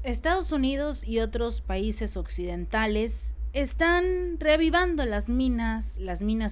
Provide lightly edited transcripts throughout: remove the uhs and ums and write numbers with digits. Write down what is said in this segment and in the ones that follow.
Estados Unidos y otros países occidentales están reavivando las minas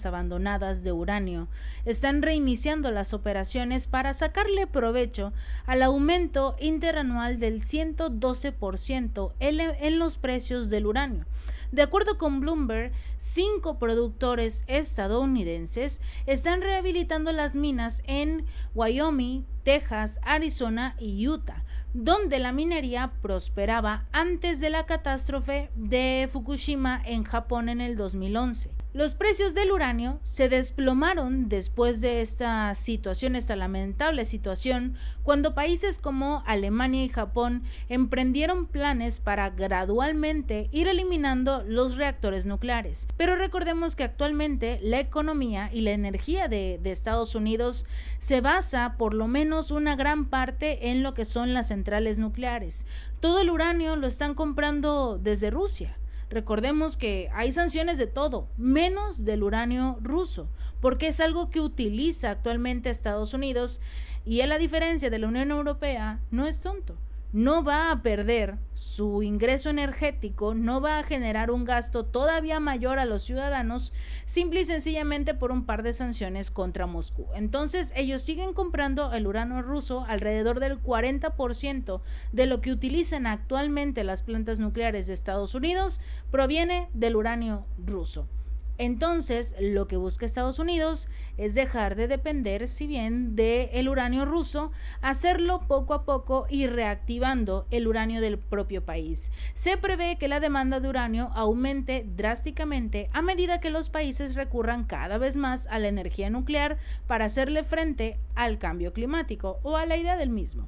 abandonadas de uranio, están reiniciando las operaciones para sacarle provecho al aumento interanual del 112% en los precios del uranio. De acuerdo con Bloomberg, 5 productores estadounidenses están rehabilitando las minas en Wyoming, Texas, Arizona y Utah, donde la minería prosperaba antes de la catástrofe de Fukushima en Japón en el 2011. Los precios del uranio se desplomaron después de esta lamentable situación, cuando países como Alemania y Japón emprendieron planes para gradualmente ir eliminando los reactores nucleares. Pero recordemos que actualmente la economía y la energía de Estados Unidos se basa por lo menos una gran parte en lo que son las centrales nucleares. Todo el uranio lo están comprando desde Rusia. Recordemos que hay sanciones de todo, menos del uranio ruso, porque es algo que utiliza actualmente Estados Unidos y a la diferencia de la Unión Europea, no es tonto. No va a perder su ingreso energético, no va a generar un gasto todavía mayor a los ciudadanos, simple y sencillamente por un par de sanciones contra Moscú. Entonces ellos siguen comprando el uranio ruso. Alrededor del 40% de lo que utilizan actualmente las plantas nucleares de Estados Unidos proviene del uranio ruso. Entonces, lo que busca Estados Unidos es dejar de depender, si bien, del uranio ruso, hacerlo poco a poco y reactivando el uranio del propio país. Se prevé que la demanda de uranio aumente drásticamente a medida que los países recurran cada vez más a la energía nuclear para hacerle frente al cambio climático o a la idea del mismo.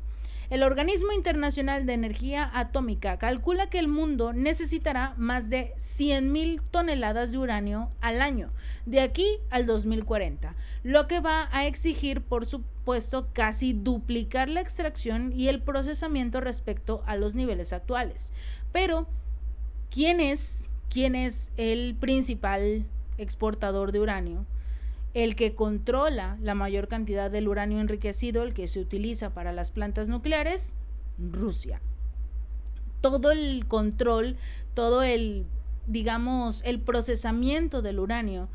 El Organismo Internacional de Energía Atómica calcula que el mundo necesitará más de 100,000 toneladas de uranio al año, de aquí al 2040, lo que va a exigir, por supuesto, casi duplicar la extracción y el procesamiento respecto a los niveles actuales. Pero, ¿quién es el principal exportador de uranio? El que controla la mayor cantidad del uranio enriquecido, el que se utiliza para las plantas nucleares, Rusia. Todo el control, todo el procesamiento del uranio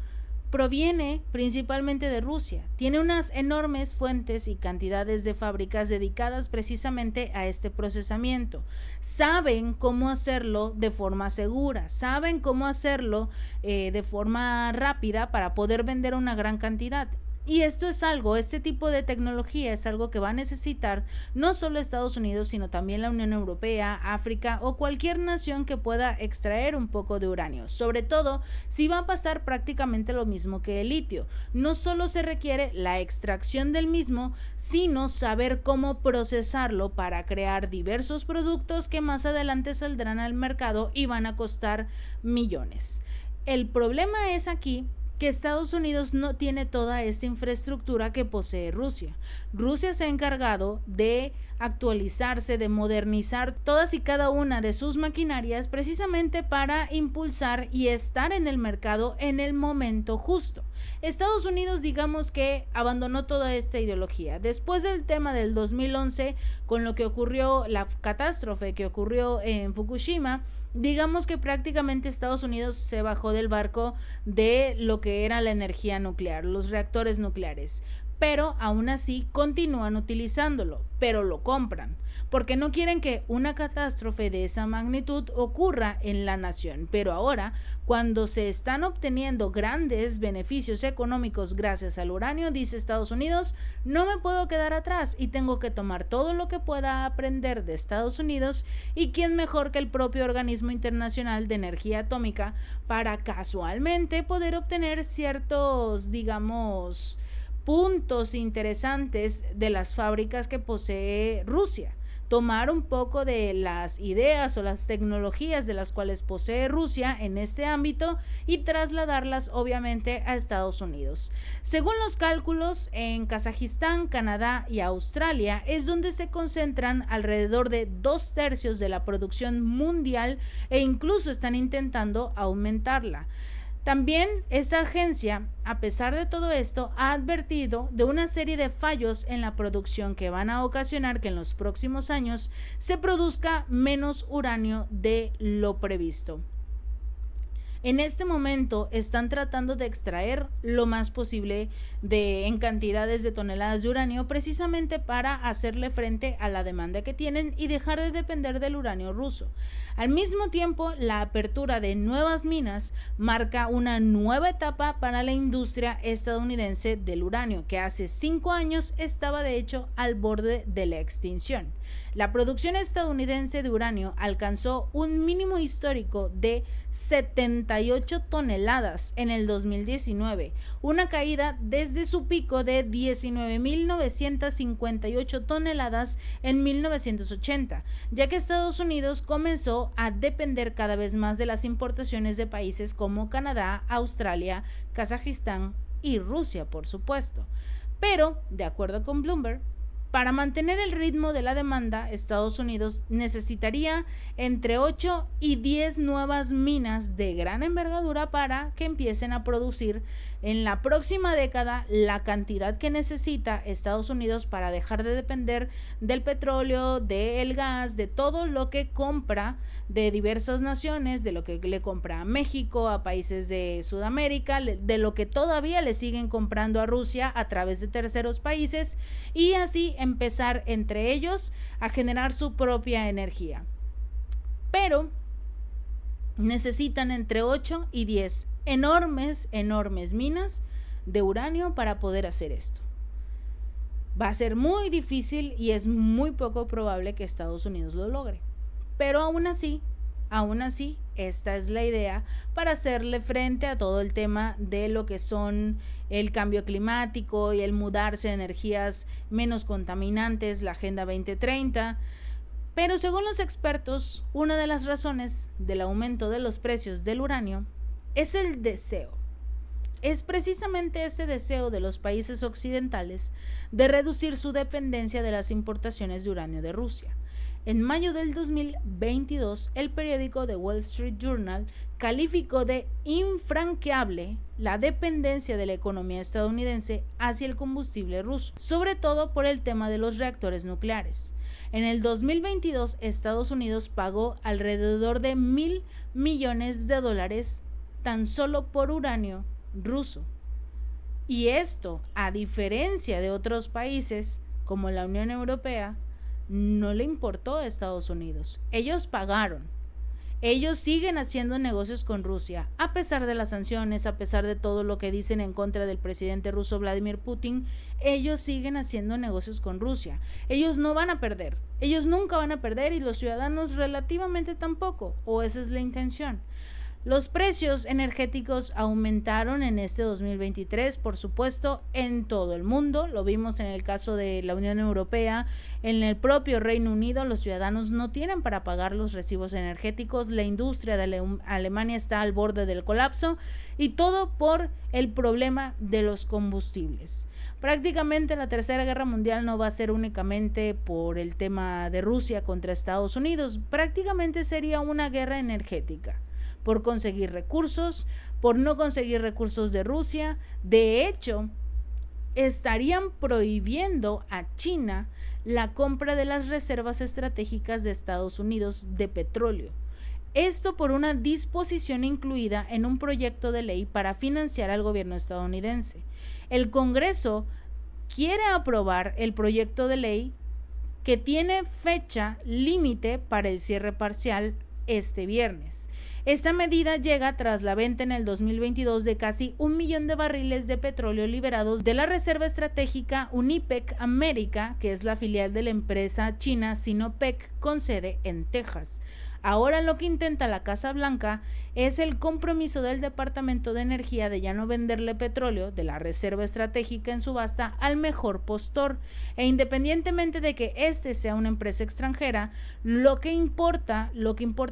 proviene principalmente de Rusia. Tiene unas enormes fuentes y cantidades de fábricas dedicadas precisamente a este procesamiento. Saben cómo hacerlo de forma segura, saben cómo hacerlo de forma rápida para poder vender una gran cantidad. Y este tipo de tecnología es algo que va a necesitar no solo Estados Unidos, sino también la Unión Europea, África o cualquier nación que pueda extraer un poco de uranio. Sobre todo si va a pasar prácticamente lo mismo que el litio. No solo se requiere la extracción del mismo, sino saber cómo procesarlo para crear diversos productos que más adelante saldrán al mercado y van a costar millones. El problema es aquí que Estados Unidos no tiene toda esta infraestructura que posee Rusia. Rusia se ha encargado de actualizarse, de modernizar todas y cada una de sus maquinarias precisamente para impulsar y estar en el mercado en el momento justo. Estados Unidos, digamos que abandonó toda esta ideología. Después del tema del 2011, con lo que ocurrió, la catástrofe que ocurrió en Fukushima, digamos que prácticamente Estados Unidos se bajó del barco de lo que era la energía nuclear, los reactores nucleares, pero aún así continúan utilizándolo, pero lo compran, porque no quieren que una catástrofe de esa magnitud ocurra en la nación. Pero ahora, cuando se están obteniendo grandes beneficios económicos gracias al uranio, dice Estados Unidos, no me puedo quedar atrás y tengo que tomar todo lo que pueda aprender de Estados Unidos, y quién mejor que el propio Organismo Internacional de Energía Atómica para casualmente poder obtener ciertos, puntos interesantes de las fábricas que posee Rusia. Tomar un poco de las ideas o las tecnologías de las cuales posee Rusia en este ámbito y trasladarlas obviamente a Estados Unidos. Según los cálculos, en Kazajistán, Canadá y Australia es donde se concentran alrededor de 2/3 de la producción mundial, e incluso están intentando aumentarla. También esta agencia, a pesar de todo esto, ha advertido de una serie de fallos en la producción que van a ocasionar que en los próximos años se produzca menos uranio de lo previsto. En este momento están tratando de extraer lo más posible en cantidades de toneladas de uranio, precisamente para hacerle frente a la demanda que tienen y dejar de depender del uranio ruso. Al mismo tiempo, la apertura de nuevas minas marca una nueva etapa para la industria estadounidense del uranio, que hace 5 años estaba de hecho al borde de la extinción. La producción estadounidense de uranio alcanzó un mínimo histórico de 78 toneladas en el 2019, una caída desde su pico de 19.958 toneladas en 1980, ya que Estados Unidos comenzó a depender cada vez más de las importaciones de países como Canadá, Australia, Kazajistán y Rusia, por supuesto. Pero, de acuerdo con Bloomberg, para mantener el ritmo de la demanda, Estados Unidos necesitaría entre 8 y 10 nuevas minas de gran envergadura para que empiecen a producir en la próxima década la cantidad que necesita Estados Unidos para dejar de depender del petróleo, del gas, de todo lo que compra de diversas naciones, de lo que le compra a México, a países de Sudamérica, de lo que todavía le siguen comprando a Rusia a través de terceros países, y así empezar entre ellos a generar su propia energía. Pero necesitan entre 8 y 10 enormes minas de uranio para poder hacer esto. Va a ser muy difícil y es muy poco probable que Estados Unidos lo logre. Pero aún así, esta es la idea para hacerle frente a todo el tema de lo que son el cambio climático y el mudarse a energías menos contaminantes, la Agenda 2030. Pero según los expertos, una de las razones del aumento de los precios del uranio es el deseo. Es precisamente ese deseo de los países occidentales de reducir su dependencia de las importaciones de uranio de Rusia. En mayo del 2022, el periódico The Wall Street Journal calificó de infranqueable la dependencia de la economía estadounidense hacia el combustible ruso, sobre todo por el tema de los reactores nucleares. En el 2022, Estados Unidos pagó alrededor de $1,000 millones tan solo por uranio ruso. Y esto, a diferencia de otros países como la Unión Europea, no le importó a Estados Unidos. Ellos pagaron. Ellos siguen haciendo negocios con Rusia, a pesar de las sanciones, a pesar de todo lo que dicen en contra del presidente ruso Vladimir Putin. Ellos siguen haciendo negocios con Rusia. Ellos no van a perder. Ellos nunca van a perder, y los ciudadanos relativamente tampoco, o esa es la intención. Los precios energéticos aumentaron en este 2023, por supuesto, en todo el mundo. Lo vimos en el caso de la Unión Europea, en el propio Reino Unido. Los ciudadanos no tienen para pagar los recibos energéticos. La industria de Alemania está al borde del colapso, y todo por el problema de los combustibles. Prácticamente la Tercera Guerra Mundial no va a ser únicamente por el tema de Rusia contra Estados Unidos. Prácticamente sería una guerra energética, por conseguir recursos, por no conseguir recursos de Rusia. De hecho, estarían prohibiendo a China la compra de las reservas estratégicas de Estados Unidos de petróleo. Esto por una disposición incluida en un proyecto de ley para financiar al gobierno estadounidense. El Congreso quiere aprobar el proyecto de ley, que tiene fecha límite para el cierre parcial este viernes. Esta medida llega tras la venta en el 2022 de casi 1 millón de barriles de petróleo liberados de la reserva estratégica Unipec América, que es la filial de la empresa china Sinopec con sede en Texas. Ahora lo que intenta la Casa Blanca es el compromiso del Departamento de Energía de ya no venderle petróleo de la reserva estratégica en subasta al mejor postor, e independientemente de que este sea una empresa extranjera, lo que importa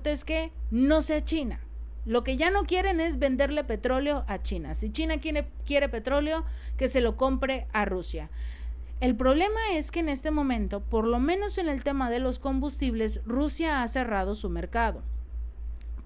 es que no sea China. Lo que ya no quieren es venderle petróleo a China. Si China quiere petróleo, que se lo compre a Rusia. El problema es que en este momento, por lo menos en el tema de los combustibles, Rusia ha cerrado su mercado.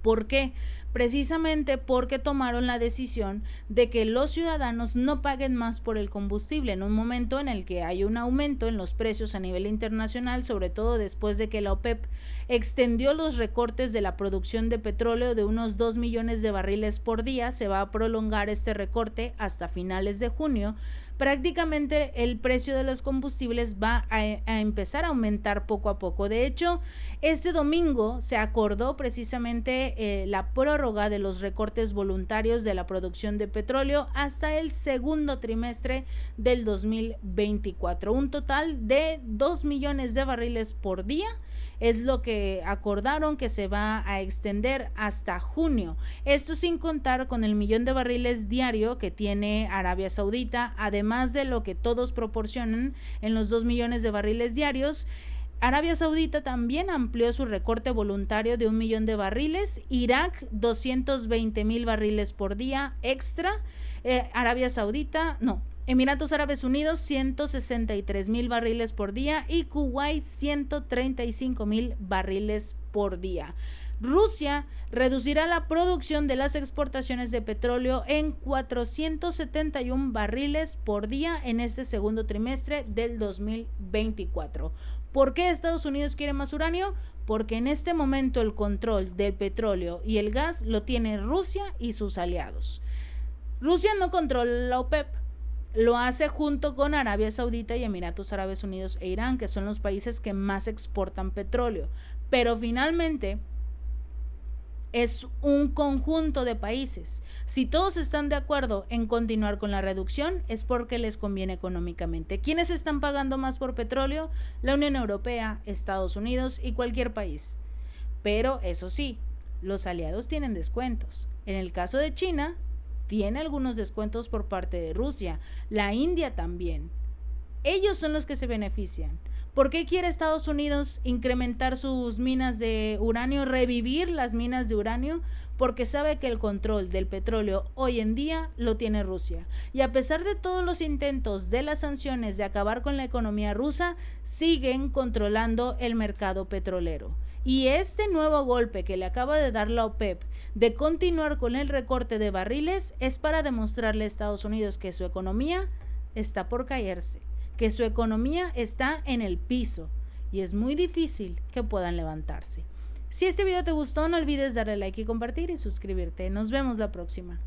¿Por qué? Precisamente porque tomaron la decisión de que los ciudadanos no paguen más por el combustible en un momento en el que hay un aumento en los precios a nivel internacional, sobre todo después de que la OPEP extendió los recortes de la producción de petróleo de unos 2 millones de barriles por día. Se va a prolongar este recorte hasta finales de junio. Prácticamente el precio de los combustibles va a empezar a aumentar poco a poco. De hecho, este domingo se acordó precisamente la prórroga de los recortes voluntarios de la producción de petróleo hasta el segundo trimestre del 2024. Un total de 2 millones de barriles por día es lo que acordaron que se va a extender hasta junio. Esto sin contar con el 1 millón de barriles diario que tiene Arabia Saudita, además de lo que todos proporcionan en los 2 millones de barriles diarios. Arabia Saudita también amplió su recorte voluntario de 1 millón de barriles. Irak, 220,000 barriles por día extra. Emiratos Árabes Unidos, 163,000 barriles por día, y Kuwait, 135,000 barriles por día. Rusia reducirá la producción de las exportaciones de petróleo en 471 barriles por día en este segundo trimestre del 2024. ¿Por qué Estados Unidos quiere más uranio? Porque en este momento el control del petróleo y el gas lo tiene Rusia y sus aliados. Rusia no controla la OPEP. Lo hace junto con Arabia Saudita y Emiratos Árabes Unidos e Irán, que son los países que más exportan petróleo. Pero finalmente es un conjunto de países. Si todos están de acuerdo en continuar con la reducción, es porque les conviene económicamente. ¿Quiénes están pagando más por petróleo? La Unión Europea, Estados Unidos y cualquier país. Pero eso sí, los aliados tienen descuentos. En el caso de China, tiene algunos descuentos por parte de Rusia. La India también. Ellos son los que se benefician. ¿Por qué quiere Estados Unidos incrementar sus minas de uranio, revivir las minas de uranio? Porque sabe que el control del petróleo hoy en día lo tiene Rusia. Y a pesar de todos los intentos de las sanciones de acabar con la economía rusa, siguen controlando el mercado petrolero. Y este nuevo golpe que le acaba de dar la OPEP de continuar con el recorte de barriles es para demostrarle a Estados Unidos que su economía está por caerse, que su economía está en el piso y es muy difícil que puedan levantarse. Si este video te gustó, no olvides darle like y compartir y suscribirte. Nos vemos la próxima.